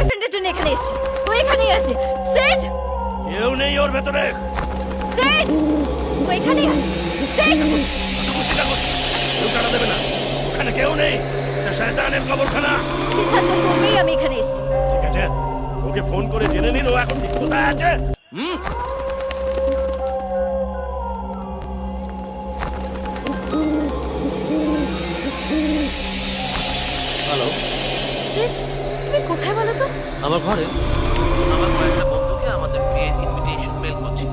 বয়ফ্রেন্ডের জন্য এখানে এসেছি। ও এখানেই আছে। সেট, কেউ নেই ওর ভেতরে। সেট, ও এখানেই আছে। সেট, খুশি থাকো, কেউ সাড়া দেবে না। ওখানে কেউ নেই, এটা শয়তানের কবরখানা। সিদ্ধান্ত করবেই আমি এখানে এসেছি। ঠিক আছে, ওকে ফোন করে জেনে নিন ও এখন ঠিক কোথায় আছে। হ্যালো, সেট, তুমি কোথায় বলো তো? আমার ঘরে আমার কয়েকটা বন্ধুকে আমাদের বিয়ের ইনভিটেশন মেল করছিল।